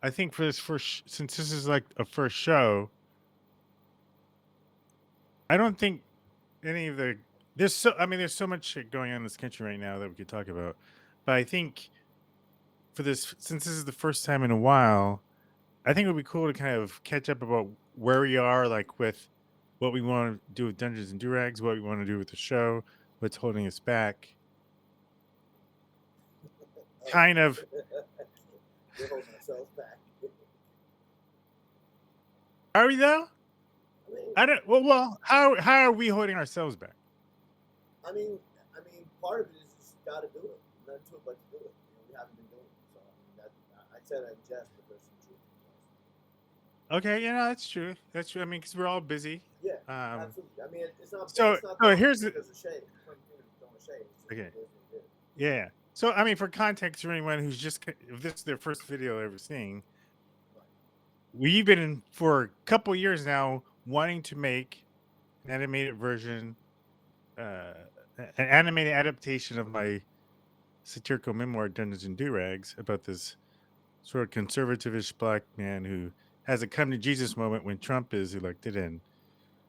I think for this first, since this is like a first show, I don't think any of the there's so I mean there's so much shit going on in this country right now that we could talk about, but I think for this since this is the first time in a while, I think it would be cool to kind of catch up about where we are, like with what we want to do with Dungeons and Durags, what we want to do with the show, what's holding us back. Kind of. We're holding ourselves back. Are we though? I mean, I don't. Well, how are we holding ourselves back? I mean, part of it is just got to do it. Nothing to it but to do it. We haven't been doing it, so I mean, I said that in jest, but there's some truth in Okay, yeah, no, that's true. That's true. I mean, because we're all busy. this. Yeah, Um, absolutely. I mean, it's not so it's not so throwing here's the because of shade. It's throwing shade. It's just okay. it is what it is. Yeah. So I mean, for context, for anyone who's if this is their first video ever seeing, Right. we've been for a couple years now wanting to make an animated version, uh, an animated adaptation of my satirical memoir Dungeons and Durags about this sort of conservative-ish black man who has a come to Jesus moment when Trump is elected and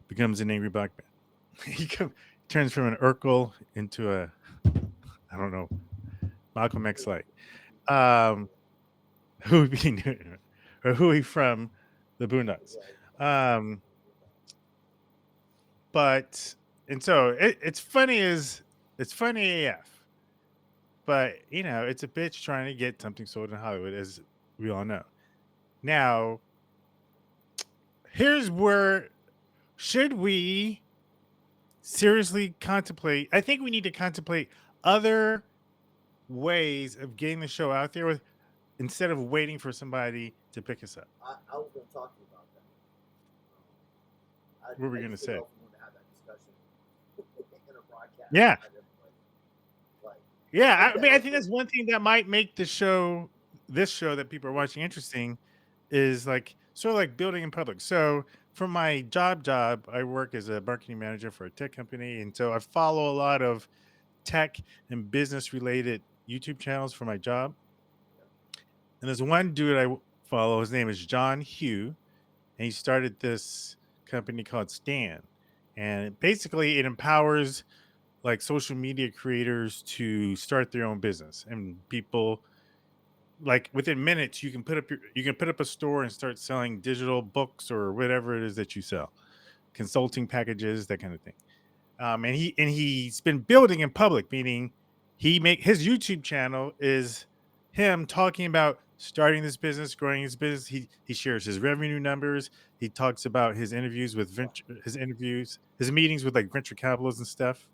becomes an angry black man. Turns from an Urkel into a I don't know Malcolm X like. Um, who he or who he from the Boondocks. Um, but and so it's funny as it's funny AF, but you know it's a bitch trying to get something sold in Hollywood, as we all know. Now, here's where should we seriously contemplate? I think we need to contemplate other ways of getting the show out there with instead of waiting for somebody to pick us up. I was going to talk to you about that. What were we I gonna just didn't say? know if we wanted to have that discussion in a broadcast. Yeah, Like, yeah. I okay, mean, I think okay, that's one thing that might make this show that people are watching interesting, is like sort of like building in public. So for my job, I work as a marketing manager for a tech company, and so I follow a lot of tech and business related YouTube channels for my job. And there's one dude I follow. His name is John Hugh, and he started this company called Stan, and basically it empowers like social media creators to start their own business, and people like within minutes you can put up a store and start selling digital books or whatever it is that you sell, consulting packages, that kind of thing. He's been building in public, meaning he make his YouTube channel is him talking about starting this business, growing his business. He shares his revenue numbers. He talks about his interviews with his meetings with like venture capitalists and stuff.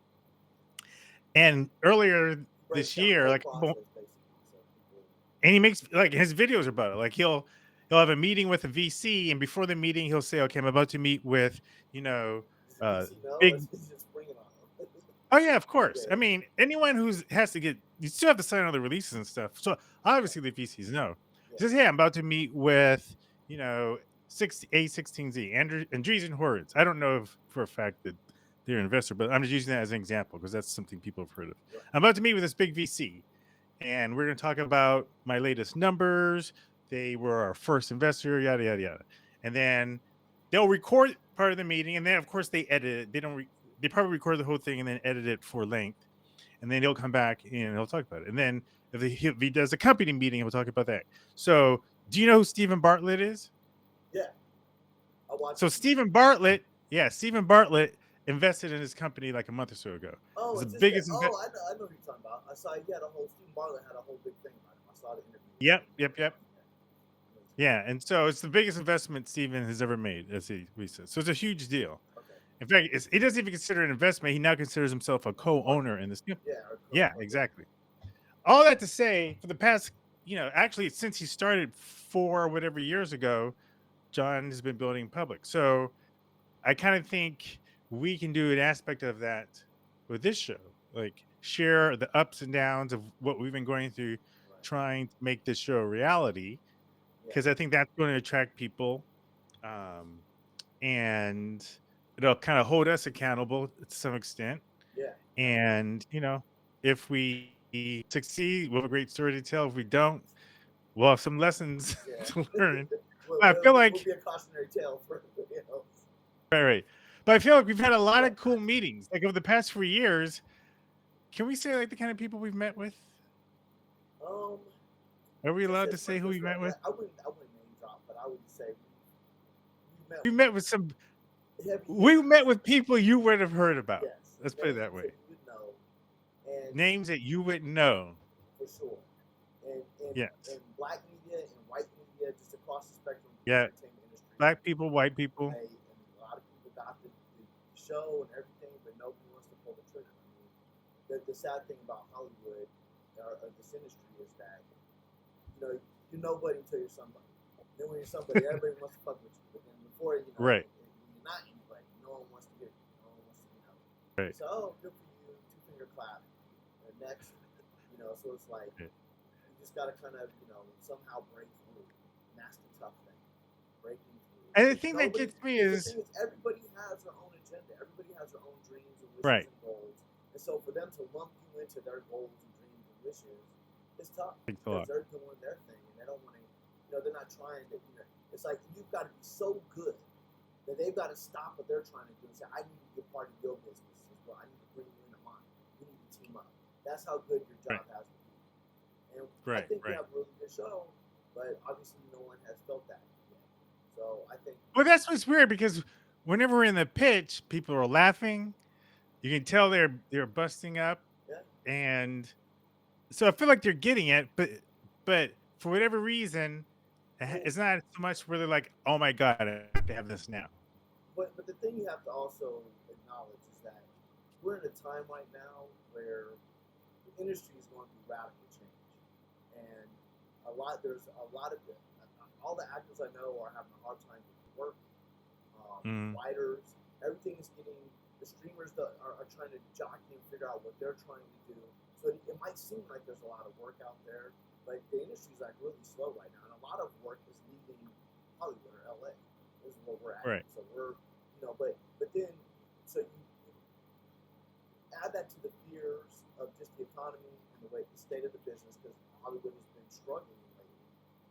And earlier breaks this down the year, whole like process basically. So people, and he makes like his videos about it. Like he'll have a meeting with a VC, and before the meeting, he'll say, "Okay, I'm about to meet with you know does the uh, VC know? big." It's just bringing on them. Oh yeah, of course. I Yeah, mean, anyone who's has to get you still have to sign all the releases and stuff. So right. obviously the VCs know. Yeah, He says, "Hey, I'm about to meet with you know A16Z Andreessen Horowitz." I don't know if for a fact that they're an investor, but I'm just using that as an example because that's something people have heard of. right. I'm about to meet with this big VC, and we're going to talk about my latest numbers. They were our first investor, yada yada yada, and then they'll record part of the meeting, and then of course they edit it. They don't. They probably record the whole thing and then edit it for length, and then he'll come back and he'll talk about it. And then if he does a company meeting, he'll talk about that. So, do you know who Stephen Bartlett is? Yeah, I watched So a few shows. Stephen Bartlett, yeah, Stephen Bartlett invested in his company like a month or so ago. Oh, It's the it's just that. biggest Oh, I know who you're talking about. I saw he had a whole Steve Marlin had a whole big thing about him. I saw the interview with him. Yep. Yeah, and so it's the biggest investment Steven has ever made, as he says. So it's a huge deal. Okay, In fact, he doesn't even consider it an investment. He now considers himself a it's a co-owner partner. in this. Yeah, Yeah, okay. exactly. All that to say, for the past, actually since he started 4 whatever years ago, John has been building public. So I kind of think we can do an aspect of that with this show, like share the ups and downs of what we've been going through, Right. trying to make this show a reality, Yeah. because I think that's going to attract people, um, and it'll kind of hold us accountable to some extent. Yeah. Absolutely. And if we succeed, we have a great story to tell. If we don't, Well, some lessons Yeah. to learn. I feel Will like be a cautionary tale for everybody else. right. But I feel like we've had a lot But of cool meetings. Like over the past 4 years, can we say like the kind of people we've met with? um, Are we let's allowed say, to put say it who we this way, met with? I wouldn't name drop, but I would say we met We with met with some heavy we met hitters. with people you would have heard about. Yes, Let's put it that names way. that you would know, and Names that you wouldn't know. for sure, and Yes. black media and white media, just across the spectrum of the Yeah. entertainment industry. Black people, white people. I mean, a lot of people got the show and everything, but nobody wants to pull the trigger. I mean, the sad thing about Hollywood or this industry is that you're nobody until you're somebody. Then when you're somebody, everybody wants to fuck with you. But then before Right. when you're not anybody, no one wants to get you. No one wants to Right. So, oh, good for you, 2 finger clap. And next, so it's like Right. you just got to kind of somehow break through. And that's the tough thing, breaking through. And the Because thing that gets me the is thing is, everybody has their own agenda. Everybody has their own dreams and wishes right. and goals. And so for them to lump you into their goals and dreams and wishes, it's tough Thanks a because lot. they're doing their thing and they don't want to. They're not trying to. It's like you've got to be so good that they've got to stop what they're trying to do and say, "I need to be a part of your business as well. I need to bring you into mine. We need to team up." That's how good your Right. job has to be. And I Right. think we Right. have a really good show, but obviously no one has felt that yet. So I think, Well, that's what's weird because whenever we're in the pitch, people are laughing. You can tell they're busting up, yeah, and so I feel like they're getting it, but for whatever reason, well, it's not so much where they're like, "Oh my god, I have to have this now." but the thing you have to also acknowledge is that we're in a time right now where the industry is going through radical change, and there's a lot of all the actors I know are having a hard time getting work. Mm, Writers, everything is getting the streamers that are trying to jockey and figure out what they're trying to do. So it might seem like there's a lot of work out there, but the industry's like really slow right now, and a lot of work is leaving Hollywood or LA. Is where we're at. right. So we're but then so you add that to the fears of just the economy and the state of the business because Hollywood has been struggling lately,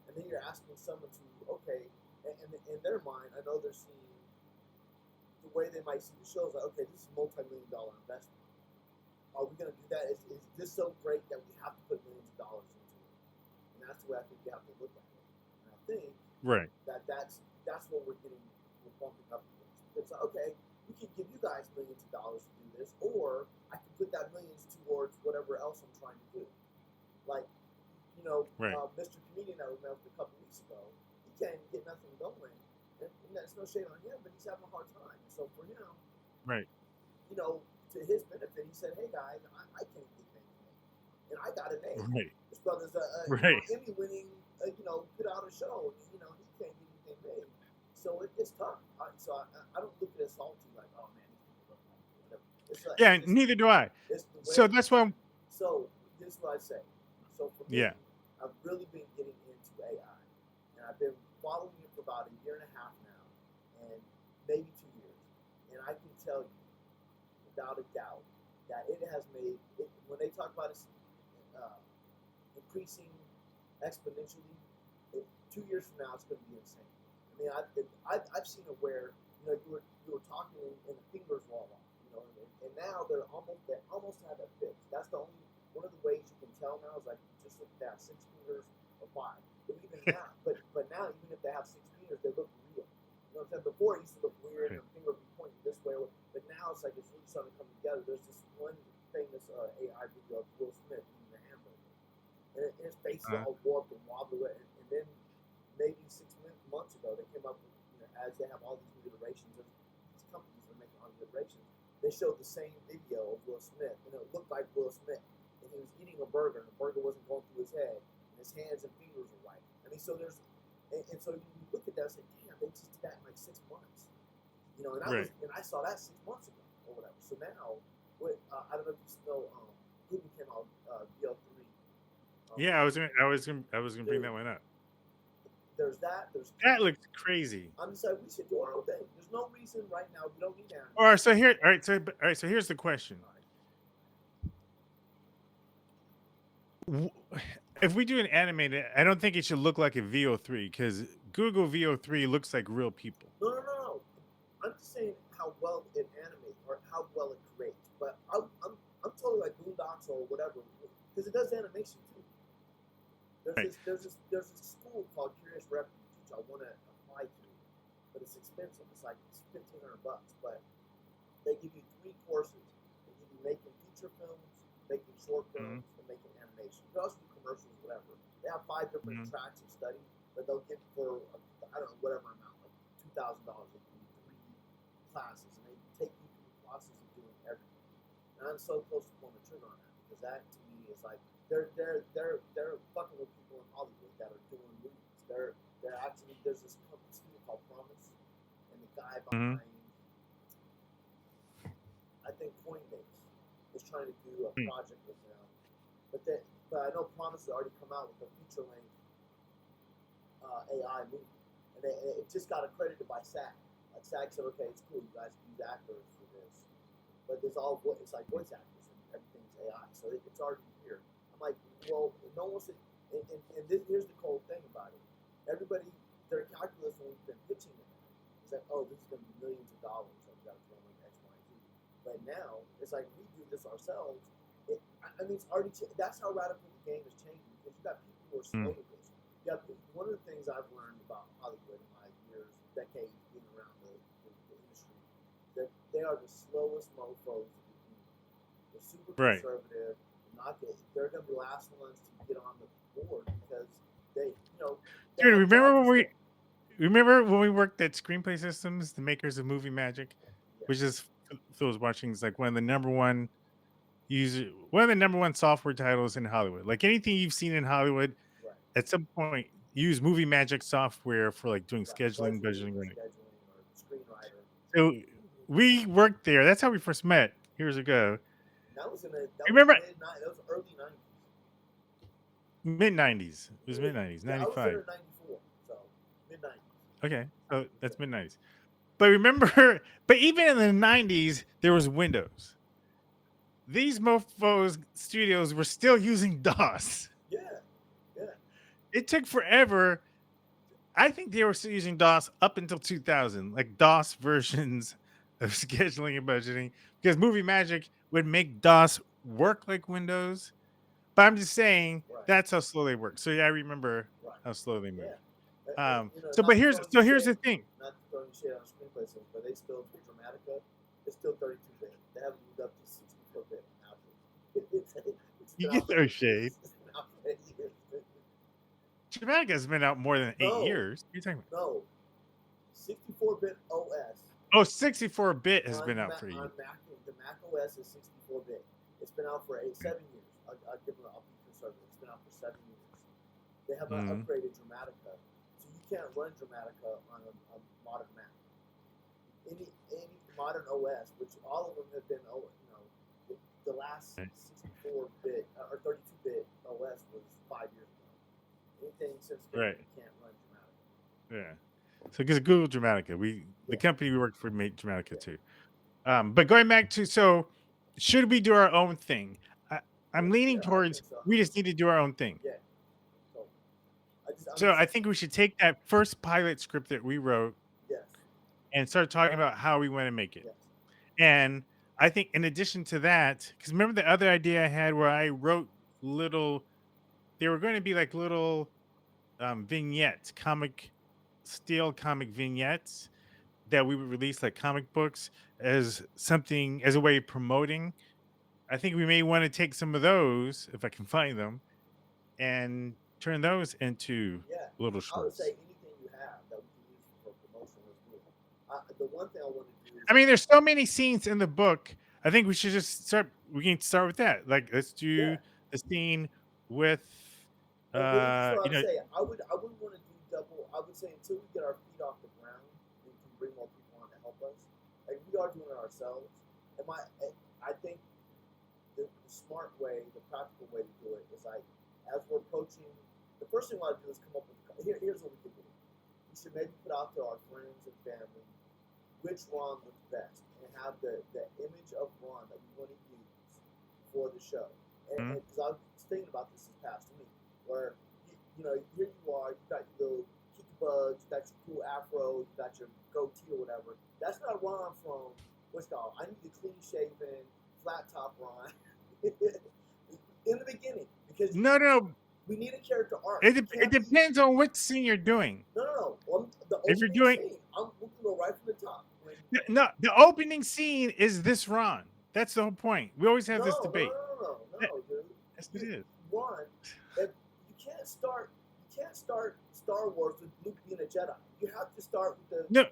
and then you're asking someone to okay, and in their mind, I know they're seeing the way they might see the show is like, okay, this is a multi-million-dollar investment. Are we going to do that? Is this so great that we have to put millions of dollars into it? And that's the way I think you have to look at it. And I think Right. that's what we're bumping up against. It's like, okay, we can give you guys millions of dollars to do this, or I can put that millions towards whatever else I'm trying to do. Like, Right. Mr. Comedian that we met with a couple weeks ago, he can't even get nothing going. And that's no shade on him, but he's having a hard time. So for him, Right. to his benefit, he said, "Hey guys, I can't get anything, and I got an A. Right. His brother's Right. Emmy-winning, put out a show, and he can't get anything made. So it's tough. I don't look at it salty like, oh man, these people don't like it, whatever. It's like Yeah. Neither do I. it's the So way. that's why. So this is what I say. So for me, Yeah. I've really been getting into AI, and I've been following it for about a year and a half now, and maybe 2 years. And I can tell you, without a doubt, that it has made it, when they talk about it increasing exponentially, 2 years from now it's going to be insane. I mean, I've seen it where you were talking and the fingers fall off, and now they almost have that fixed. That's the only one of the ways you can tell now is like just look at that 6 fingers or 5. But even now, but now even if they have 6 fingers, they look real. You know what I'm saying? Before it used to look weird, and the finger would be pointing this way, but now it's like it's really starting to come together. There's this one famous AI video of Will Smith eating a hamburger, and his face is Uh, all warped and wobbly, and then maybe 6 months ago they came up with, as they have all these new iterations of these companies are making all these iterations, they showed the same video of Will Smith, and it looked like Will Smith, and he was eating a burger, and the burger wasn't going through his head, and his hands and fingers were right. I mean, so and so you look at that and say, damn, they just did that in like 6 months. right. And I saw that 6 months ago or whatever. So now, I don't know if you know, Google came out VO3. Yeah. I was gonna bring Dude, that one up. there's that. There's That looks crazy. I'm just like we should do our own thing. There's no reason right now we don't need animals. All right. So here. All right. So here's the question. All right. if we do an animated, I don't think it should look like a VO3 because Google VO3 looks like real people. No. I'm just saying how well it animates or how well it creates. But I'm totally like Boondocks or whatever because it does animation too. Right. There's this school called Curious Refuge which I want to apply to, but it's expensive. It's like $1,500, but they give you 3 courses. They give you making feature films, making short Mm-hmm. films, and making animation. You can also do commercials, whatever. They have 5 different Mm-hmm. tracks of study that they'll give for I don't know whatever amount, like $2,000. They give you 3 classes, and they take you through the process of doing everything. And I'm so close to pulling the trigger on that because that to me is like they're fucking with people in Hollywood that are doing movies. They're actually there's this company called Promise, and the guy Mm-hmm. behind I think Coinbase is trying to do a project with them, but I know Promise has already come out with a feature length AI movie, and it just got accredited by SAG. Like SAG said, okay, it's cool, you guys can use actors for this, but it's like voice actors and everything's AI, so it's already here. I'm like, well, no one said, here's the cool thing about it. Everybody, their calculus when we've been pitching it is like, oh, this is going to be millions of dollars. Like we got to throw in X, Y, and Z. But now it's like we do this ourselves. I mean, it's already that's how radical the game is changing because you got people who are slow to this. Yeah, one of the things I've learned about Hollywood in my decades being around the industry, that they are the slowest mofos to be human. They're super Right. conservative. They're going to be the last ones to get on the board because they Dude, have jobs to stay. remember when we worked at Screenplay Systems, the makers of Movie Magic, Yeah, which is for those watching is like one of the number one software titles in Hollywood. Like anything you've seen in Hollywood, right, at some point use Movie Magic software for like doing right. scheduling, Budgeting, budgeting, right? scheduling, or screenwriter. So we worked there. That's how we first met years ago. And that was Remember that was early '90s. mid '90s. It was Yeah, mid '90s, yeah. I was there '95. in '94, so mid '90s. Okay, so Yeah, that's mid '90s. But remember, but even in the '90s, there was Windows. These mofos studios were still using DOS. yeah, yeah. It took forever. I think they were still using DOS up until 2000, like DOS versions of scheduling and budgeting, because Movie Magic would make DOS work like Windows. But I'm just saying Right, that's how slow they work. So yeah, I remember right. how slow they move. Yeah. So but here's the thing. Not to throw any shade on screenplay systems, but they still do Dramatica. It's still 32-bit. They haven't moved up to 64-bit now. It's You been out get for no 8 years. shade. It's been out for 8 years. Dramatica has been out more than 8 No, years. What are you talking about? no. 64-bit OS Oh, 64-bit has been on out for 8 years. Mac. The Mac OS is 64-bit. It's been out for 7 years. I'll be conservative. It's been out for 7 years. They have not Mhm. upgraded Dramatica, so you can't run Dramatica on a modern Mac. Any modern OS, which all of them have been, the last 64-bit or 32-bit OS was 5 years ago. Anything since then, Right. you can't run Dramatica. Yeah. So because Google Dramatica, the Yeah, company we worked for made Dramatica yeah, too. But going back to so should we do our own thing? I, I'm leaning yeah. I towards think so. we just need to do our own thing. Yeah. So I'm So just I think we should take that first pilot script that we wrote yes, and start talking about how we want to make it. yes, And I think in addition to that, because remember the other idea I had where I wrote little, they were going to be like little vignettes, steel comic vignettes that we would release like comic books as something as a way of promoting. I think we may want to take some of those if I can find them and turn those into yeah. little I would shorts. say anything you have that we can use for promotion is good. The one thing I want to do is I mean, there's so many scenes in the book. I think we should just start. We can start with that. Like, let's do yeah. the scene with, And this is what I you would know, say. I wouldn't want to do double. I would say until we get our feet off the ground, we can bring more people on to help us. Like we are doing it ourselves. I think the smart way, the practical way to do it is like as we're approaching. The first thing we want to do is come up with. Here's what we could do. We should maybe put out to our friends and family which Ron looks best and have the image of Ron that we want to use for the show. And mhm, because I was thinking about this past week, where here you are, you got your little kiki bugs, you got your cool afro, you got your goatee or whatever. That's not Ron from what's called. I need a clean shaven, flat top Ron in the beginning because No, no. we need a character arc. It, It it can't be depends on what scene you're doing. no. The If you're opening doing scene, we can go right from the top. When no, the opening scene is this Ron. That's the whole point. We always have this debate. dude. Yes, it You, is. one, if you can't start Star Wars with Luke being a Jedi. You have to start with the No,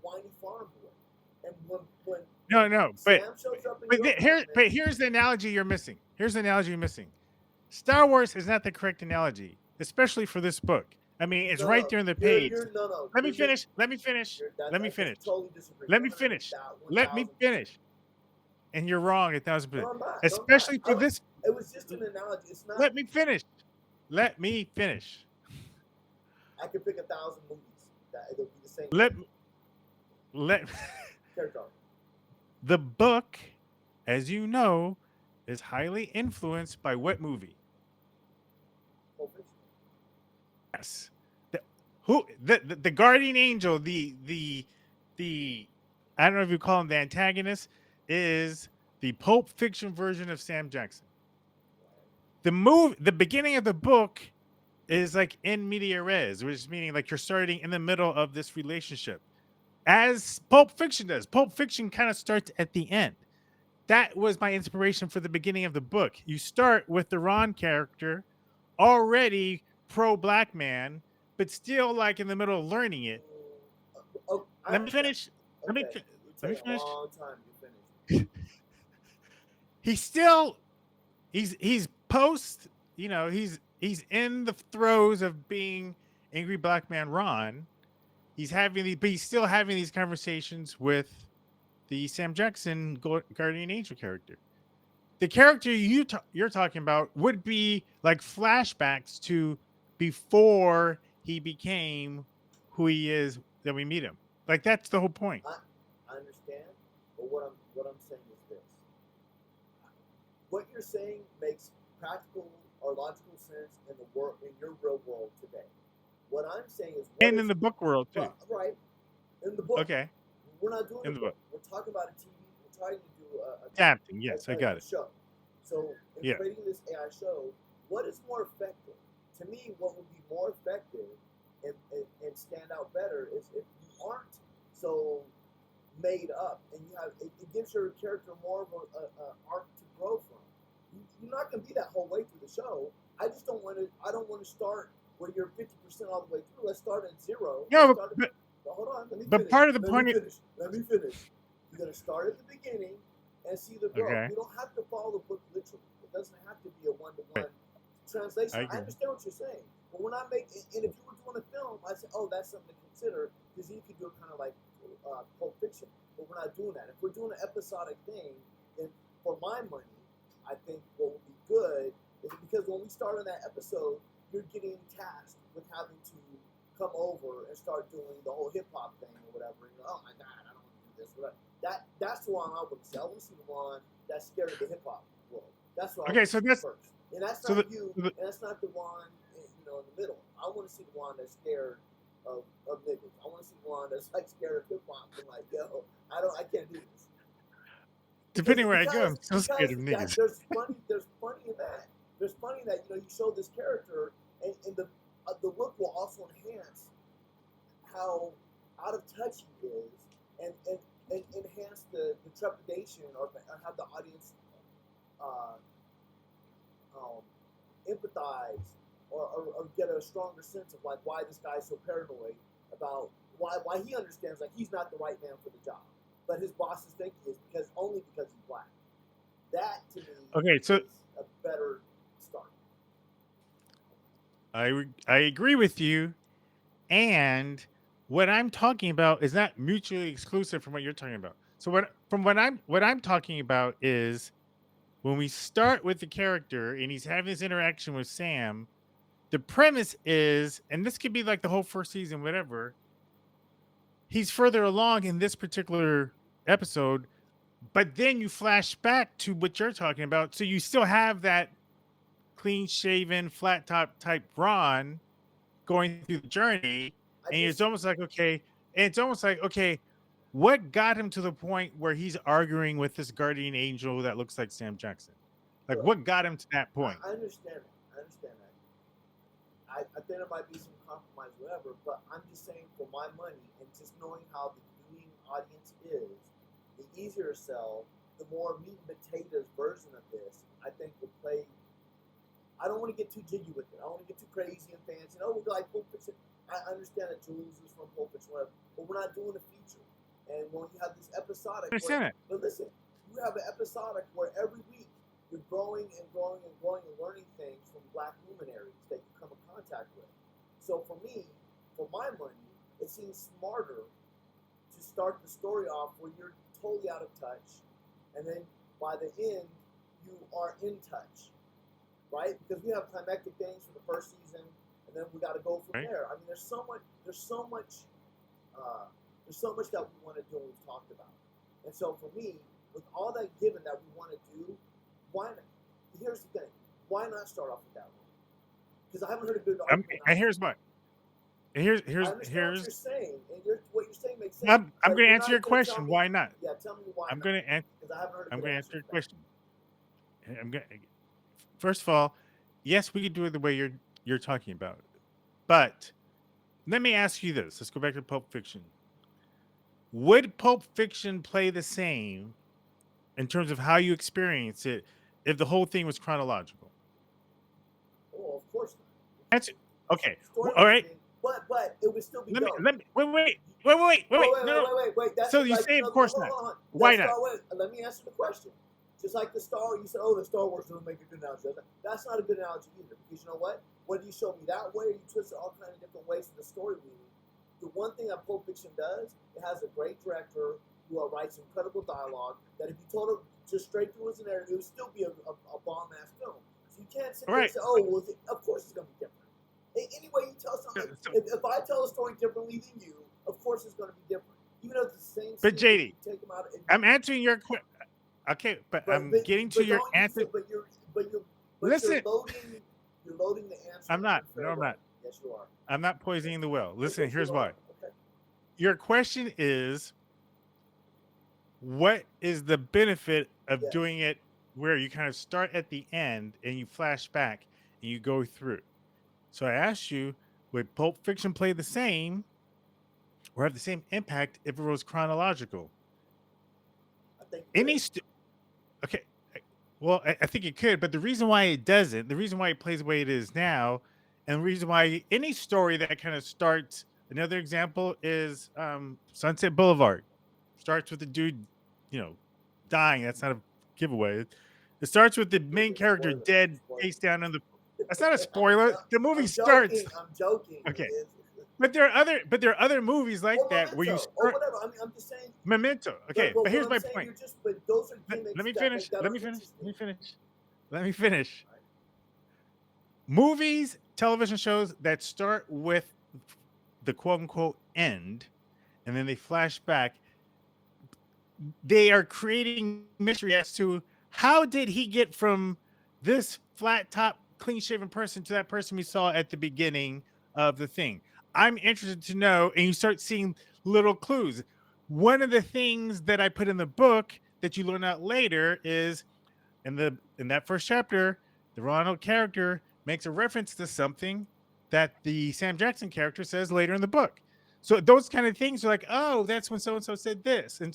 whiny farm boy. And when no. Sam shows up in your apartment, But here's the analogy you're missing. Here's the analogy you're missing. Star Wars is not the correct analogy, especially for this book. I mean, it's right there in the page. Let me finish. Let me finish. Let me finish. totally disagree. Let me finish. Let me finish. And you're wrong 1,000%. No, I'm not. No, I'm Especially not. for this. It was just an analogy. It's not. Let me finish. Let me finish. I could pick 1,000 movies that it'll be the same. Let Character. the book, as you know, is highly influenced by what movie? Pulp Fiction. Yes. The guardian angel, the I don't know if you call him the antagonist, is the Pulp Fiction version of Sam Jackson. The beginning of the book is like in media res, which is meaning like you're starting in the middle of this relationship, as Pulp Fiction does. Pulp Fiction kind of starts at the end. That was my inspiration for the beginning of the book. You start with the Ron character, already pro black man, but still like in the middle of learning it. Let me finish. Okay. Let me finish. A long time to finish. He's post, he's in the throes of being angry black man Ron. But he's still having these conversations with the Sam Jackson guardian angel character. The character you're talking about would be like flashbacks to before he became who he is that we meet him. Like that's the whole point. I understand, but what I'm saying is this: what you're saying makes practical or logical sense in your real world today. What I'm saying is, and in the book world too. Right, in the book. Okay. We're not doing in the book. We're talking about a TV. We're trying to do adapting. Yes, I got it. Show. So in creating this AI show, what is more effective? To me, what would be more effective and stand out better is if you aren't so made up and you have it gives your character more of a arc to grow from. You're not going to be that whole way through the show. I just don't want to. I don't want to start where you're 50% all the way through. Let's start at zero. No, but hold on. Let me but finish. part of the let point. Let me finish. You're going to start at the beginning and see the growth. Okay. You don't have to follow the book literally. It doesn't have to be a one-to-one translation. I understand what you're saying, but we're not making. And if you were doing a film, I'd say, oh, that's something to consider because you could do it kind of like Pulp Fiction. But we're not doing that. If we're doing an episodic thing, then for my money, I think what would be good is because when we start on that episode, you're getting tasked with having to come over and start doing the whole hip hop thing or whatever. And you're, oh my God, I don't want to do this. Whatever. That's the one I would see. I want to see the one that's scared of the hip hop world. That's what I want to see first. And that's not you, and that's not the one in the middle. I want to see the one that's scared of niggas. I want to see the one that's like scared of hip hop and like, yo, I can't do this. Depending where I go, I'm still scared of niggas. There's funny in that. There's funny that you show this character, and the look will also enhance how out of touch he is, and enhance the trepidation or have the audience empathize or get a stronger sense of like why this guy's so paranoid about why he understands like he's not the right man for the job, but his bosses think he is because he's black. That to me is a better start. I agree with you, and what I'm talking about is not mutually exclusive from what you're talking about. So what I'm talking about is when we start with the character and he's having this interaction with Sam, the premise is, and this could be like the whole first season, whatever, he's further along in this particular episode, but then you flash back to what you're talking about. So you still have that clean shaven, flat top type Ron going through the journey, I and it's just almost like okay, and it's almost like okay, what got him to the point where he's arguing with this guardian angel that looks like Sam Jackson? Like, look. what got him to that point? I understand it. I understand that. I think there might be some compromise, whatever. But I'm just saying, for my money and just knowing how the viewing audience is, the easier sell, the more meat and potatoes version of this, I think will play. I don't want to get too jiggy with it. I don't want to get too crazy and fancy. Oh, we're like Pulp Fiction. I understand that Jules is from Pulp Fiction, whatever, but we're not doing a feature. And when you have this episodic, I understand it. but listen, you have an episodic where every week you're growing and growing and growing and learning things from black luminaries that you come in contact with. So for me, for my money, it seems smarter to start the story off where you're totally out of touch, and then by the end, you are in touch, right? Because we have climactic things from the first season, and then we got to go from Right. there. I mean, there's so much, there's so much that we want to do and we've talked about. And so for me, with all that given that we want to do, why not? Here's the thing: why not start off with that one? Because I haven't heard a good argument. And here's what. And here's I understand what you're saying, and what you're saying makes sense. I'm But going to you're answer your not going to tell question. me. Why not? Yeah, tell me why I'm not. going to Because I haven't heard a I'm good going to answer answer your for that. question. I'm going. First of all, yes, we could do it the way you're talking about, but let me ask you this. Let's go back to Pulp Fiction. Would Pulp Fiction play the same in terms of how you experience it if the whole thing was chronological? Oh, of course not. That's okay. Story All right. but it would still be dope. Let me wait. No. Wait. That's So you like, say, of no, course hold not. on. Why not? Let me answer the question. Just like the Star, you said, oh, the Star Wars doesn't make a good analogy. That's not a good analogy either. Because you know what? Whether you show me that way or you twist it all kind of different ways to the story meaning, the one thing that Pulp Fiction does, it has a great director who writes incredible dialogue that if you told him just straight through his narrative, it would still be a bomb-ass film. So you can't sit there and Right. say, oh, well, of course it's going to be different. Any way you tell something, So- if I tell a story differently than you, of course it's going to be different. Even though it's the same But scene, JD, you take them out. I'm answering your question. Okay, but I'm getting to your don't answer. use it, but Listen. you're loading the answer. I'm not. in a fair No, I'm way. not. Yes, you are. I'm not poisoning the well. Listen, Yes, here's you why. are. Okay. Your question is, what is the benefit of Yes. doing it where you kind of start at the end and you flash back and you go through? So I asked you, would Pulp Fiction play the same or have the same impact if it was chronological? I think Any okay, well, I think it could, but the reason why it doesn't, the reason why it plays the way it is now, and the reason why any story that kind of starts, another example is Sunset Boulevard. Starts with the dude, dying. That's not a giveaway. It starts with the main character Spoiler. dead, Spoiler. face down on the. That's not a spoiler. The movie I'm starts. joking. I'm joking. Okay. It is. But there are other movies like Or that where you Memento, or start whatever. I mean, I'm just saying. Memento. Okay, but what here's I'm my saying, point. but those are Let, gimmicks let me that finish. make that Let me finish. interesting. Let me finish. Let me finish. Movies, television shows that start with the quote unquote end and then they flash back, they are creating mystery as to how did he get from this flat top, clean shaven person to that person we saw at the beginning of the thing. I'm interested to know, and you start seeing little clues. One of the things that I put in the book that you learn out later is in that first chapter, the Ronald character makes a reference to something that the Sam Jackson character says later in the book. So those kind of things are like, oh, that's when so and so said this, and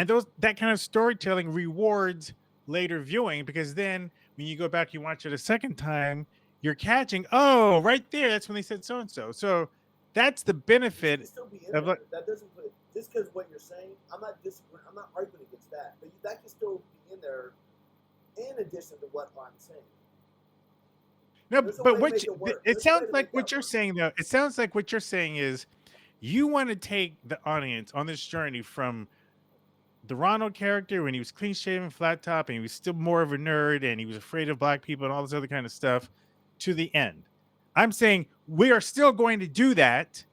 those that kind of storytelling rewards later viewing because then when you go back, you watch it a second time, you're catching, oh, right there, that's when they said so and so. So that's the It benefit can still be in of there. like, That doesn't put just because what you're saying. I'm not disagreeing. I'm not arguing against that. But that can still be in there, in addition to what I'm saying. no, There's a but way to what make you, it work. it There's a way sounds to like make what that you're work. saying though. It sounds like what you're saying is you want to take the audience on this journey from the Ronald character when he was clean shaven, flat top, and he was still more of a nerd and he was afraid of black people and all this other kind of stuff to the end. I'm saying we are still going to do that.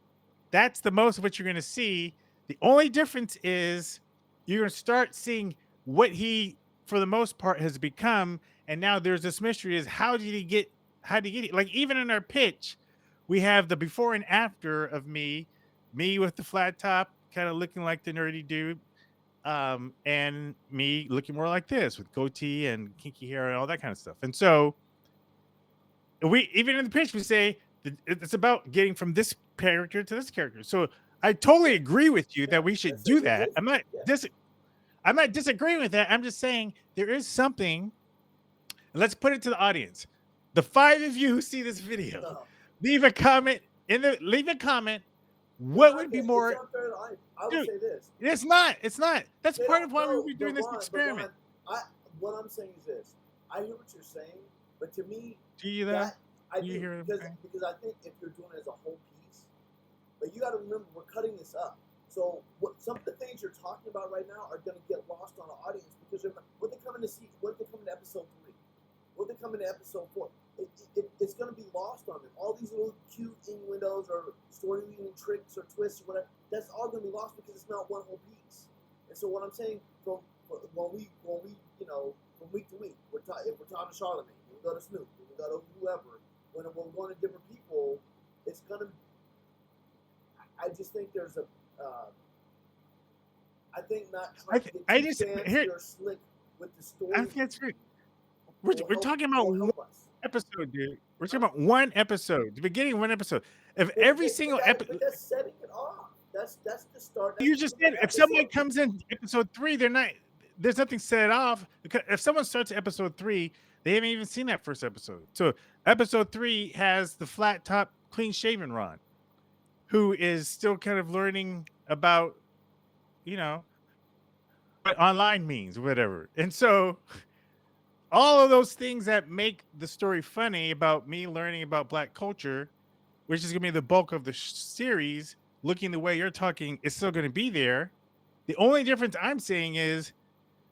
That's the most of what you're going to see. The only difference is you're going to start seeing what he, for the most part, has become. and now there's this mystery: is how did he get it? Like even in our pitch, we have the before and after of me with the flat top, kind of looking like the nerdy dude, and me looking more like this with goatee and kinky hair and all that kind of stuff. And so we even in the pitch we say that it's about getting from this character to this character. So I totally Yeah, agree with you that yeah. we should That's do it that. is. Yeah. I'm not disagreeing with that. I'm just saying there is something. Let's put it to the audience. The five of you who see this video, No, leave a comment leave a comment. it's What not would be that. It's more, unfair. I will dude? say this: It's not. It's not. That's they part of don't why we know. would be doing this But experiment. Ron, I what I'm saying is this: I hear what you're saying, but to me, Do you though? that I Do you do hear what I'm saying? because I think if you're doing it as a whole piece, but you got to remember we're cutting this up. So some of the things you're talking about right now are going to get lost on the audience because what they come in to see, what they come into episode 3, what they come into episode 4, it's going to be lost on them. All these little cute innuendos or story leading tricks or twists or whatever, that's all going to be lost because it's not one whole piece. And so what I'm saying from when we from week to week, if we're talking to Charlemagne, we go to Snoop, we go to whoever. When we're going to different people, it's gonna. I just think there's a. I think not I trying to get I too just fancy here. or slick with the I story think that's great. We're talking about will one help us. episode, dude. We're talking Huh? about one episode, the beginning of one episode. If every single episode, But that's setting it off. That's the start. That's you the just premiere said, if somebody episode. comes in episode 3, they're not. There's nothing set off because if someone starts episode 3, they haven't even seen that first episode. So episode 3 has the flat top, clean shaven Ron, who is still kind of learning about, you know, what online means, whatever. And so all of those things that make the story funny about me learning about black culture, which is going to be the bulk of the series, looking the way you're talking, is still going to be there. The only difference I'm saying is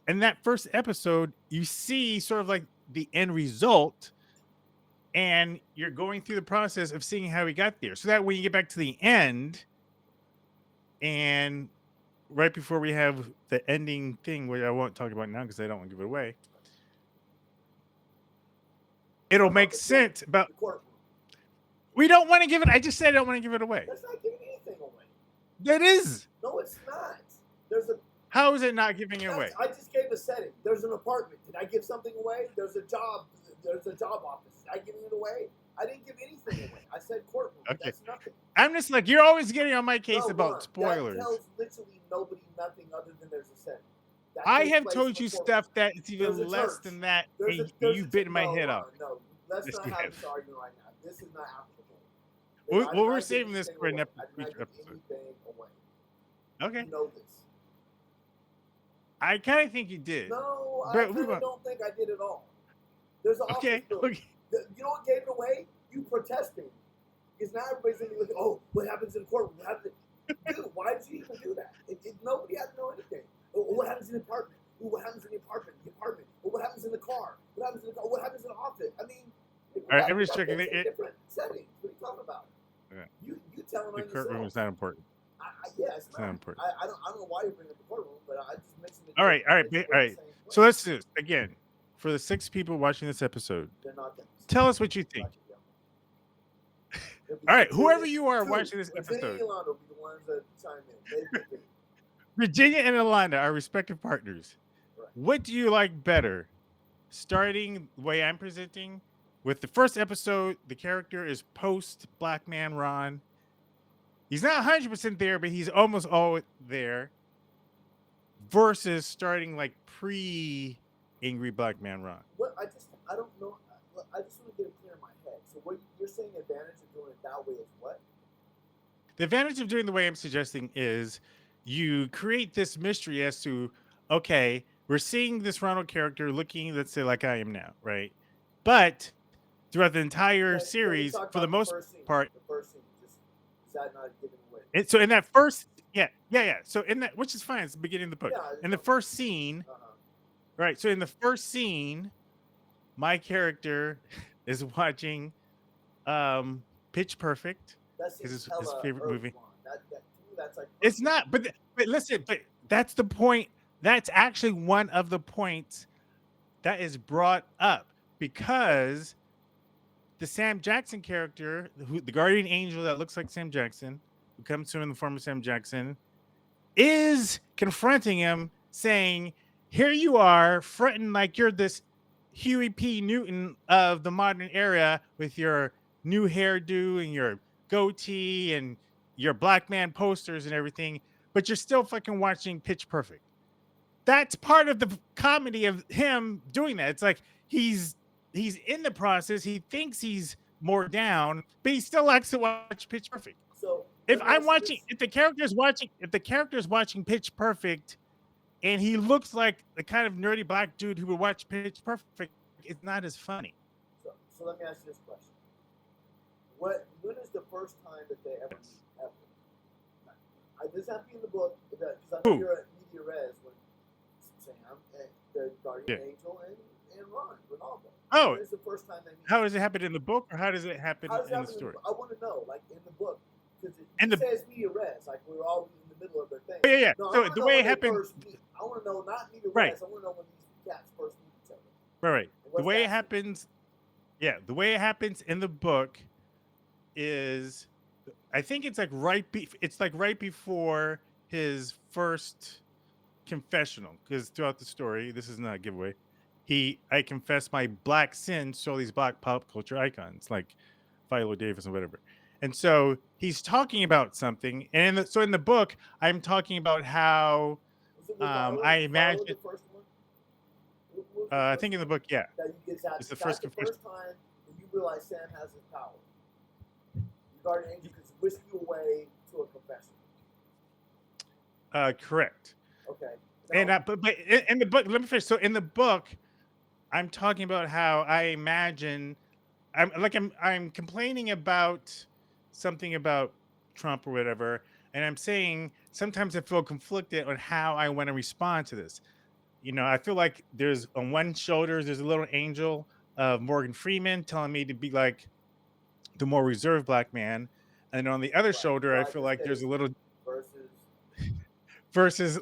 in that first episode, you see sort of like the end result, and you're going through the process of seeing how he got there. So that when you get back to the end, and right before we have the ending thing, which I won't talk about now because I don't want to give it away, it'll How about make the court? sense. But The courtroom. we don't want to give it. I just said I don't want to give it away. That's not giving anything away. That is. No, it's not. There's a. How is it not giving it away? I just gave a setting. There's an apartment. Did I give something away? There's a job. There's a job office. Did I give it away? I didn't give anything away. I said courtroom. Okay. That's nothing. I'm just like, you're always getting on my case No, about Ron, spoilers. That tells literally nobody nothing other than there's a setting. That I takes have place told in the you courtroom. stuff that it's There's even a less church. than that, There's and there's you a bitten my no, head Ron, off. no. Let's Yes, not you have have. this argument right now. This is not applicable. Well, I did we're not give saving this anything for an away. I did not future give episode. anything away. Okay. You know this. I kind of think you did. No, I But kind move of on. don't think I did at all. There's an Okay. office building. Okay. You know what gave it away? You protesting. Because now everybody's going to be looking, oh, what happens in court? What happens? Dude, why did you even do that? Nobody had to know anything. What happens in the apartment? What happens in the apartment? What happens in the car? What happens in the car? What happens in the office? I mean, All right, I'm just checking it's it. different settings. What are you talking about? Yeah. You telling The on courtroom yourself. is not important. Yeah, it's not not. important. I don't know why you're bringing up the courtroom, but I just mentioned it. All right. All right. So let's do this again. For the 6 people watching this episode, They're not going to tell us what you think. All right, whoever you are watching this episode, Virginia and Yolanda will be the ones that chime in. Virginia and Alana, our respective partners. Right. What do you like better? Starting the way I'm presenting with the first episode, the character is post Black Man Ron. He's not 100% there, but he's almost all there. Versus starting like pre Angry Black Man Ron. I don't know. I just want to get it clear in my head. So what you're saying, the advantage of doing it that way is what? The advantage of doing the way I'm suggesting is you create this mystery as to, okay, we're seeing this Ronald character looking, let's say, like I am now, right? But throughout the entire series, for the most part, the first scene, is that not giving away? So in that first, yeah. So in that, which is fine, it's the beginning of the book. Yeah, in the first scene, right? So in the first scene, my character is watching Pitch Perfect. Because it's his favorite movie. That's like it's not, but listen, but that's the point. That's actually one of the points that is brought up because the Sam Jackson character, the guardian angel that looks like Sam Jackson, who comes to him in the form of Sam Jackson, is confronting him, saying, "Here you are, fronting like you're this Huey P. Newton of the modern era with your new hairdo and your goatee and your black man posters and everything, but you're still fucking watching Pitch Perfect." That's part of the comedy of him doing that. It's like he's in the process. He thinks he's more down, but he still likes to watch Pitch Perfect. So If let me I'm ask you watching, this. if the character's watching Pitch Perfect, and he looks like the kind of nerdy black dude who would watch Pitch Perfect, it's not as funny. So let me ask you this question. When is the first time that they ever Yes. meet ever? This happened in the book because I know Ooh, you're at media res when Sam and the guardian yeah. angel and Ronaldo. Oh, When is the first time they meet? how does it happen in the book, or how does it How happen does it in the happen? story? I want to know, like in the book, because And you the say it's media res, like we're all in the middle of their thing. oh, yeah, yeah. No, I So want to the know way when it they happened, first meet. I want to know not media right, res. I want to know when these cats first meet each other. right, right. And The what's way it that scene? happens, yeah, the way it happens in the book is, I think it's like it's like right before his first confessional, because throughout the story, this is not a giveaway. I confess my black sins to all these black pop culture icons like Viola Davis and whatever. And so he's talking about something, and so in the book, I'm talking about how Was it with Viola? I Was Viola the imagine. first one? What was the I first think in the one book, yeah, that you get? it's the Is that first the confession. first time that you realize Sam has his power? The guardian angel can whisk you away to a confession. Correct. Okay. And Now, but in the book, let me finish. So in the book, I'm talking about how I imagine I'm complaining about something about Trump or whatever, and I'm saying sometimes I feel conflicted on how I want to respond to this. I feel like there's on one shoulder there's a little angel of Morgan Freeman telling me to be like the more reserved black man, and on the other right, shoulder I feel Roger like there's a Stacey little versus versus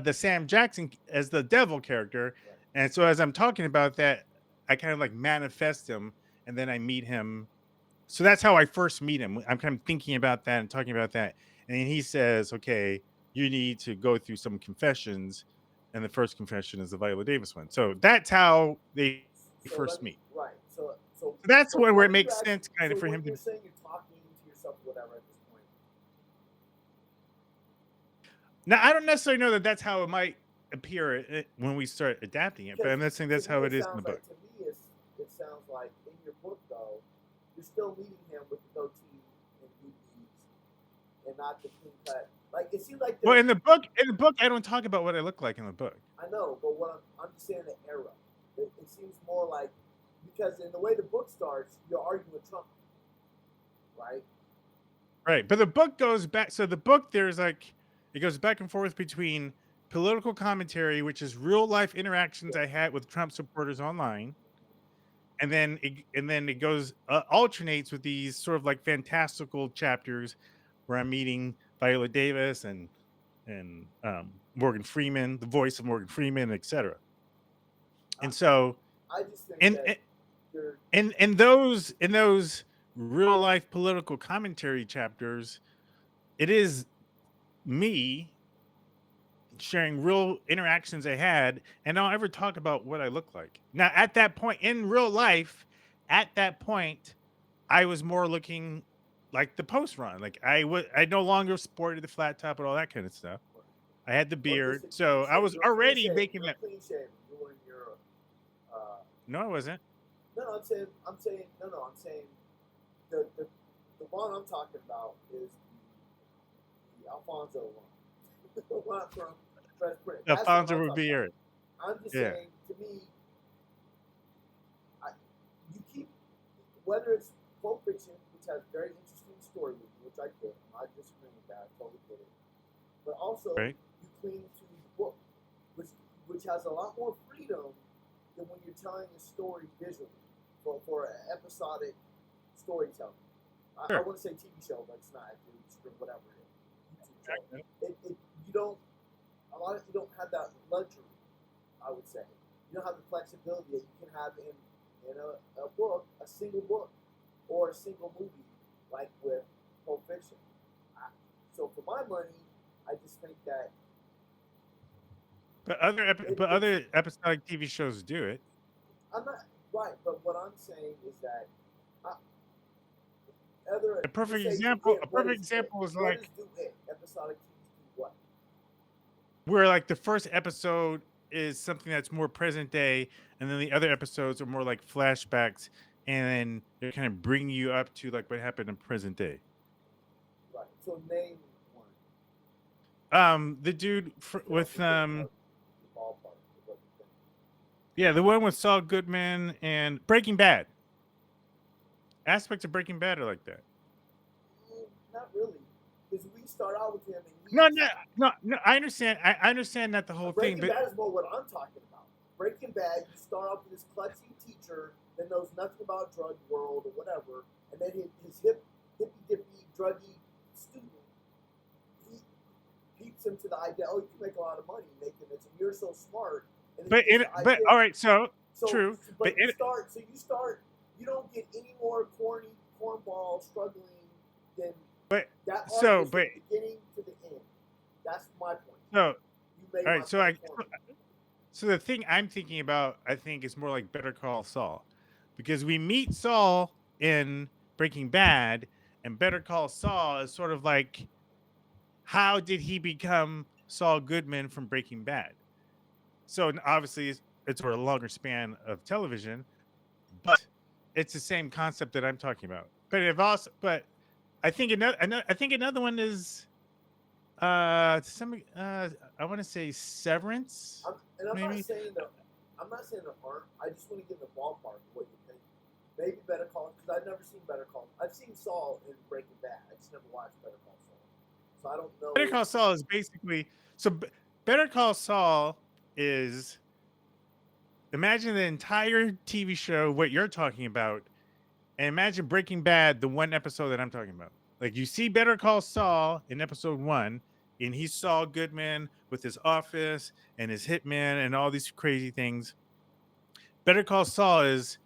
the Sam Jackson as the devil character. right. And so as I'm talking about that, I kind of like manifest him, and then I meet him. So that's how I first meet him. I'm kind of thinking about that and talking about that. And then he says, "Okay, you need to go through some confessions." And the first confession is the Viola Davis one. So that's how they So first let me meet. right. So that's So where when it are you makes actually? sense kind So of for when him to. you're saying you're talking to yourself, or whatever, at this point, Now, I don't necessarily know that that's how it might appear when we start adapting it, but because I'm not saying to that's me how it it is in the sounds book. like it sounds like in your book though, you're still meeting him with the goatee and booties and not the clean cut. Like it seems like Well, they're. in the book, I don't talk about what I look like in the book. I know, but what I'm just saying the era. It seems more like because in the way the book starts, you're arguing with Trump, right? Right. But the book goes back. So the book, there's like, it goes back and forth between political commentary, which is real life interactions Yes. I had with Trump supporters online. And then it goes, alternates with these sort of like fantastical chapters where I'm meeting Viola Davis and Morgan Freeman, the voice of Morgan Freeman, etc. I, And so, I just think in that you're in those real life political commentary chapters, it is me sharing real interactions I had, and I don't ever talk about what I look like. Now, at that point in real life, at that point, I was more looking like the post run. Like I no longer sported the flat top and all that kind of stuff. I had the or just beard, a clean so I shave. was already making You're that. clean shaven. You were in your uh, No, I wasn't. no, no, I'm saying the one I'm talking about is the Alfonso one. The one from Fresh Prince. That's the one Alfonso I'm talking about. Riviera. I'm just Yeah. saying, to me, you keep whether it's pulp fiction, which has very interesting story, which I get. I'm not disagreeing with that. I totally get it. But also, Right. you cling to the book, which has a lot more freedom than when you're telling a story visually for an episodic storytelling. I Sure. want to say TV show, but it's not actually it's whatever it is. YouTube show. Exactly. You don't a lot of you don't have that luxury. I would say. You don't have the flexibility that you can have in a book, a single book, or a single movie, like with Pulp Fiction. I, so for my money, I just think that But it's other episodic TV shows do it. I'm not right, but what I'm saying is that uh, other you say do A it. What perfect is it? example is What is like do it? Episodic TVs do what? where like the first episode is something that's more present day, and then the other episodes are more like flashbacks, and then they're kind of bringing you up to like what happened in present day. Right. So name one. The dude You can with also give me the ballpark of what you think. yeah, the one with Saul Goodman and Breaking Bad. Aspects of Breaking Bad are like that. Not really, because we start out with him and No, he's no. I understand. I understand that the whole thing, Breaking but Bad is more what I'm talking about. Breaking Bad, you start off with this klutzy teacher that knows nothing about drug world or whatever, and then his hippy dippy druggy student, he peeps him to the idea, oh, you can make a lot of money making this, and you're so smart, and then but he gets it the but idea. all right, so So, true, but but you start, you don't get any more corny cornball struggling than but that arc so is from but the beginning to the end. That's my point. so You made all my right, point for me. so the thing I'm thinking about, I think, is more like Better Call Saul, because we meet Saul in Breaking Bad, and Better Call Saul is sort of like how did he become Saul Goodman from Breaking Bad? So obviously it's over a longer span of television, but it's the same concept that I'm talking about. But I think another one is I want to say Severance, I'm not maybe. saying that. I'm not saying there aren't. I just want to get in the ballpark of what you think. Maybe Better Call, because I've never seen Better Call. I've seen Saul in Breaking Bad. I just never watched Better Call Saul, so I don't Better know. Call Saul is basically Better Call Saul is imagine the entire TV show what you're talking about, and imagine Breaking Bad, the one episode that I'm talking about. Like you see Better Call Saul in episode 1, and he's Saul Goodman with his office and his hitman and all these crazy things. Better Call Saul is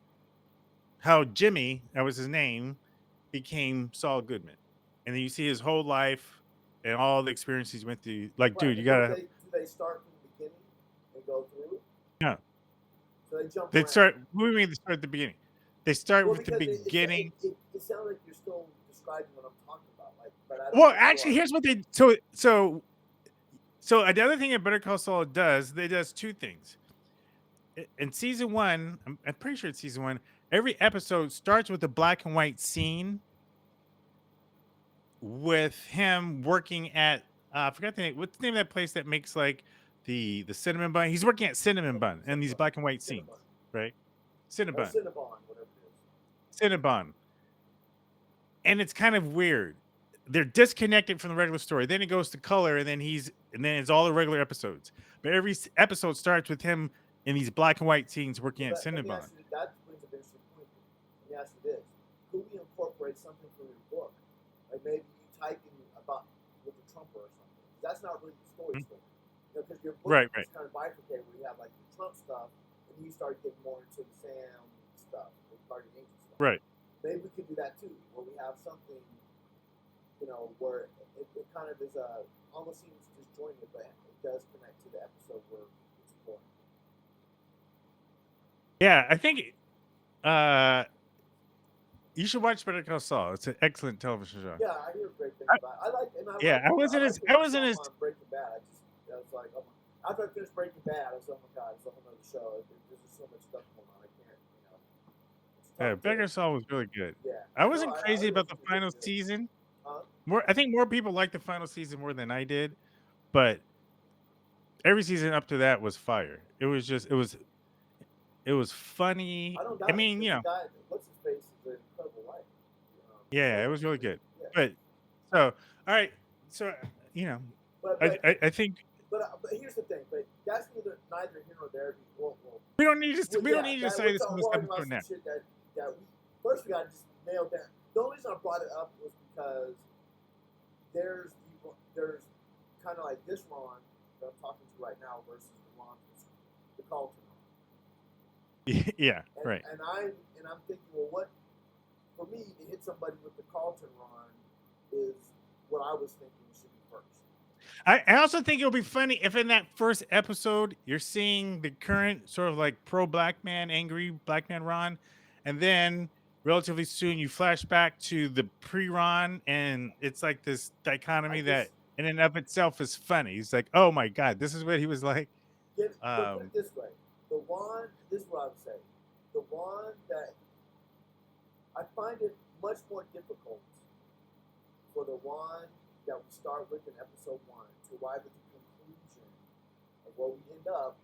how Jimmy, that was his name, became Saul Goodman. And then you see his whole life and all the experiences he went through. Like, Right, dude, you but gotta do they start from the beginning and go through? no. So they jump They around. start what do you mean they start at the beginning? They start Well, with the because beginning. it sounds like you're still describing what I'm talking about, like, but I don't Well, think you actually, are. here's what they so another thing that Better Call Saul does, they does two things. In season one, I'm pretty sure it's season one. Every episode starts with a black and white scene with him working at I forgot the name. What's the name of that place that makes like the cinnamon bun? He's working at Cinnamon Bun and these Cinnabon, black and white scenes, Cinnabon, right? or Cinnabon, Cinnabon, whatever it is. Cinnabon, and it's kind of weird. They're disconnected from the regular story. Then it goes to color, and then it's all the regular episodes. But every episode starts with him in these black and white scenes working Well, at let me Cinnabon. ask you. That brings up an interesting point. Let me ask you this: could we incorporate something from your book, like maybe you typing about with a Trumper or something? That's not really the story. Mhm. Story. Because your book Right, right, is kind of bifurcated, where you have like the Trump stuff, and you start getting more into the Sam stuff, the Guardian Angel stuff. right. Maybe we could do that too, where we have something, where it kind of is almost seems disjointed, but it does connect to the episode we're exploring. Yeah, I think you should watch Better Call Saul. It's an excellent television show. Yeah, I hear great things I, about it. I yeah, I like to I watch wasn't some as on Breaking Bad. I was like, oh my, after I finished Breaking Bad, I was oh my god, it's a whole other show. There's just so much stuff going on. I can't, it's yeah, tough to, Better Call Saul was really good. yeah. I No, wasn't I crazy really about the think it's final really good. season. Huh? I think more people liked the final season more than I did, but every season up to that was fire. It was funny. I don't I doubt it mean, because the guy, what's his face, is an incredible writer. yeah, it So was really good. yeah, But so, all right, so you know, but I think but here's the thing. But that's neither here nor there. Well, we don't yeah, need to that say we're this on this talking about episode some now. shit that we first we got to just nail down. The only reason I brought it up was because there's kind of like this Ron that I'm talking to right now versus the Carlton Yeah, on. right. And I'm thinking, well, what for me to hit somebody with the Carlton run is what I was thinking should be first. I also think it'll be funny if in that first episode you're seeing the current sort of like pro black man, angry black man Ron, and then relatively soon you flash back to the pre Ron, and it's like this I dichotomy that just in and of itself is funny. He's like, oh my god, this is what he was like. but put Um, it this way: the one, this is what I would say, the one that I find it much more difficult for the one that we start with in episode one to arrive at the conclusion of where we end up.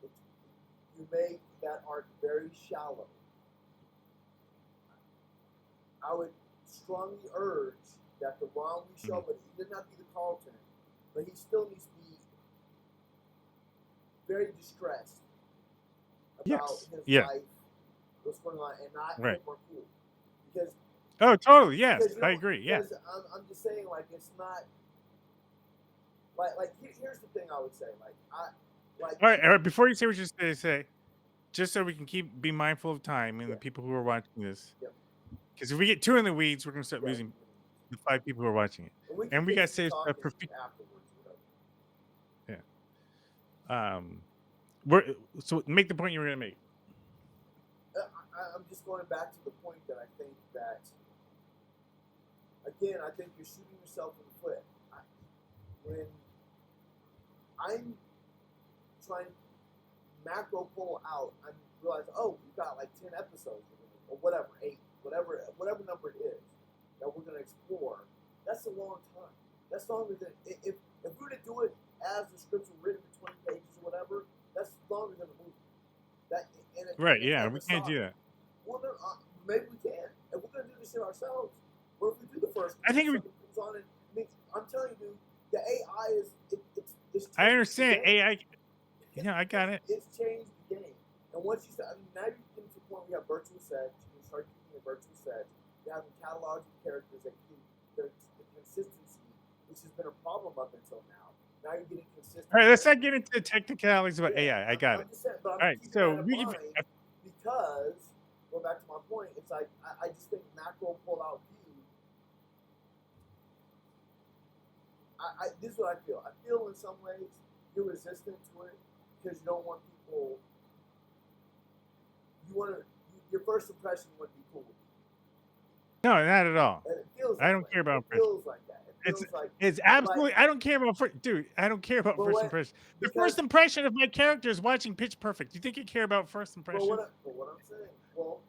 It, you make that arc very shallow. I would strongly urge that the Ron we show, mhm. but he did not be the Carlton, but he still needs to be very distressed about Yes, his yeah, life, what's going on, and not right. hip or cool. Because Oh, totally. Yes, because you I know agree. Yeah. because I'm just saying like it's not here's the thing I would say like I like All right. Before you say what you're going to say, just so we can be mindful of time and yeah the people who are watching this, yep because if we get too in the weeds, we're going to start yeah losing the 5 people who are watching it, and we can and we got to continue save stuff talking for afterwards or whatever. yeah. We're so make the point you were going to make. I'm just going back to the point that I think that again I think you're shooting yourself in the foot. When I'm trying to macro pull out, I realize, oh, we've got like 10 episodes or whatever, 8, whatever number it is that we're going to explore. That's a long time. That's longer than if we were to do it as the scripts were written in 20 pages or whatever. That's longer than a movie. That Right? and it's Yeah, we can't do episodic. that. Well, then, maybe we can. If we're going to do this shit ourselves, what if we do the first I one and think something comes on and I mean, I'm telling you, the AI it's I changed the understand game. AI. Yeah, I got it. It's changed the game. And once you start, I mean, now you're getting to the point where you have virtual sets. You can start keeping a virtual set. You have catalogs of characters that keep the consistency, which has been a problem up until now. Now you're getting All right, consistency. let's not get into the technicalities about Yeah, AI. I got I'm it. just saying, but All I'm right, keeping so that in we can. mind because going back to my point, it's like I just think macro pull out view. This is what I feel. I feel in some ways you're resistant to it because you don't want people. You want to your first impression would be cool, No, not at all. and it feels I that don't way. care about It impression. feels like that. It It's feels like it's like absolutely. I don't care about dude. I don't care about but first what impression. The because first impression of my character is watching Pitch Perfect. You think I care about first but impression? what I'm saying. Well,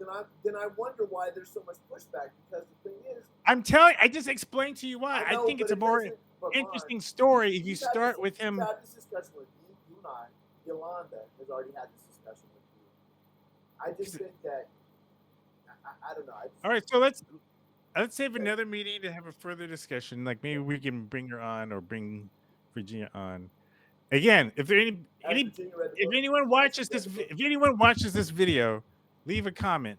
then I wonder why there's so much pushback because the thing is, I'm telling. I just explained to you why. I I know, think but it's a it more doesn't. But Ron, interesting story if you start with you've him. had this discussion with me, you and I. Yolanda has already had this discussion with you. I just think that I don't know. I just All right, so let's save okay. another meeting to have a further discussion. Like maybe Yeah. we can bring her on or bring Virginia on. Again, if there Has Virginia read the if book? anyone Has she watches read this the book? if anyone watches this video, leave a comment.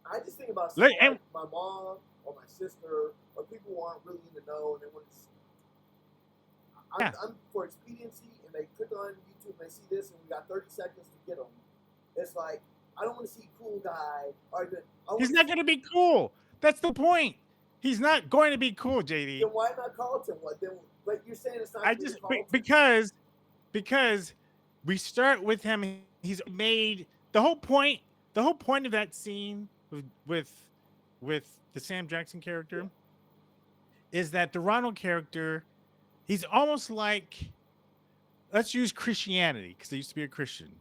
I just think about Let like and my mom or my sister or people who aren't really in the know and they want to. yeah, I'm for expediency, and they click on YouTube and they see this, and we got 30 seconds to get them. It's like I don't want to see cool guy arguing. I he's want to not see. going to be cool. That's the point. He's not going to be cool, JD. Then why not Carlton? What then? But you're saying it's not I going to be just the Carlton. because we start with him. He's made the whole point. The whole point of that scene with the Sam Jackson Yeah. character is that the Ronald character, he's almost like, let's use Christianity because I used to be a Christian.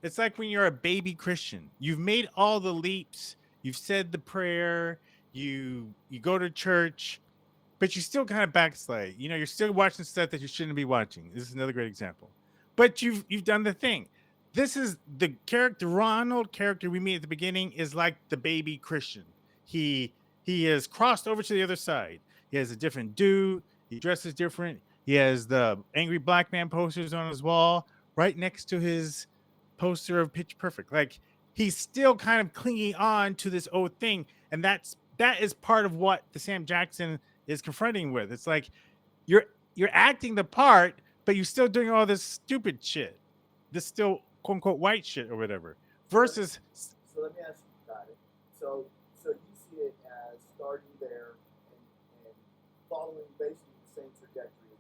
It's like when you're a baby Christian, you've made all the leaps, you've said the prayer, you go to church, but you still kind of backslide. You know, you're still watching stuff that you shouldn't be watching. This is another great example. But you've done the thing. This is the character, Ronald character we meet at the beginning is like the baby Christian. He is crossed over to the other side. He has a different do. He dresses different. He has the angry black man posters on his wall right next to his poster of Pitch Perfect. Like he's still kind of clinging on to this old thing, and that is part of what the Sam Jackson is confronting with. It's like you're acting the part, but you're still doing all this stupid shit. this still quote unquote white shit or whatever. So let me Versus, so let me ask you about it. So you see it as starting there and following basically the same trajectory as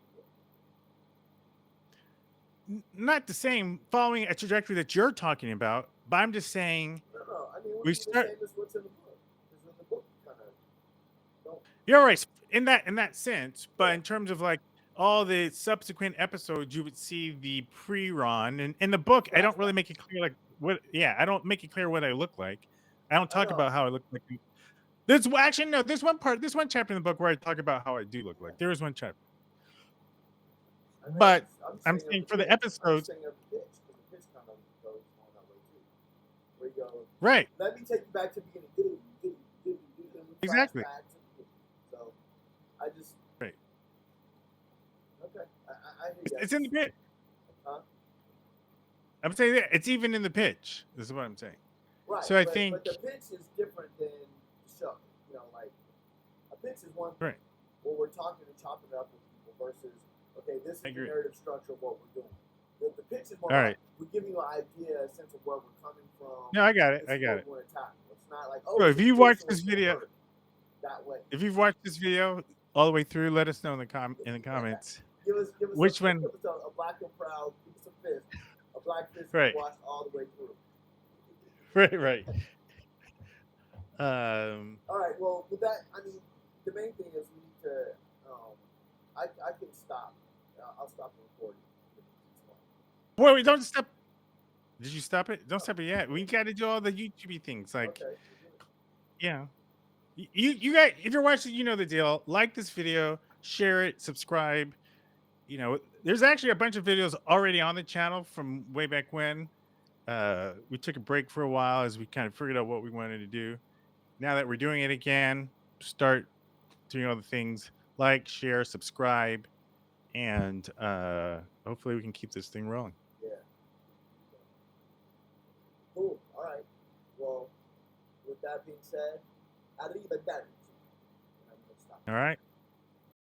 the book. not the same following a trajectory that you're talking about, but I'm just saying No, no. I mean, it would we be the start. same as what's in the book. Because in the book, you kind of don't. You're right in that sense, but Yeah, in terms of like all the subsequent episodes, you would see the pre-run. And in the book, I don't really flashbacks. make it clear like what. Yeah, I don't make it clear what I look like. I don't I talk know. about how I look like. There's well, actually no. There's one part. There's one chapter in the book where I talk about how I do look Yeah. like. There is one chapter, I mean, but I'm I'm saying of saying the for the pitch. I'm episodes, saying of the pitch because the pitch kind of goes on that way too. Where you go, right? let me take you back to the beginning. Do, and we Exactly. flashback to the beginning. So I just Right. okay. I hear you. I It's in the just pitch. huh? I'm saying that it's even in the pitch. This is what I'm saying. Right, So I but think the pitch is different than the show. You know, like a pitch is one thing. right. Well, we're talking and chopping it up with people versus okay, this is I the agree. narrative structure of what we're doing. The pitch is more All like right. we're giving you an idea, a sense of where we're coming from. No, I got it. This I is got what it. we're going to tackle. It's not like So oh, it's if in the you pitch, watch so this it's going to video, work that way. if you've watched this video all the way through, let us know in the comments which one. give us a black and proud, give us a fist, a black fist if you Right. watched all the way through. Right. Right. Um. All right. Well, with that, I mean, the main thing is we need to. Um, I can stop. I'll stop the recording. Wait. Don't stop. Did you stop it? Don't stop it yet. We got to do all the YouTube things. Like, Okay. yeah. You guys, if you're watching, you know the deal. Like this video, share it, subscribe. There's actually a bunch of videos already on the channel from way back when. We took a break for a while as we kind of figured out what we wanted to do. Now that we're doing it again, start doing all the things like, share, subscribe, and hopefully we can keep this thing rolling. Yeah. Cool. All right. Well, with that being said, arrivederci. And I'm gonna stop. All right.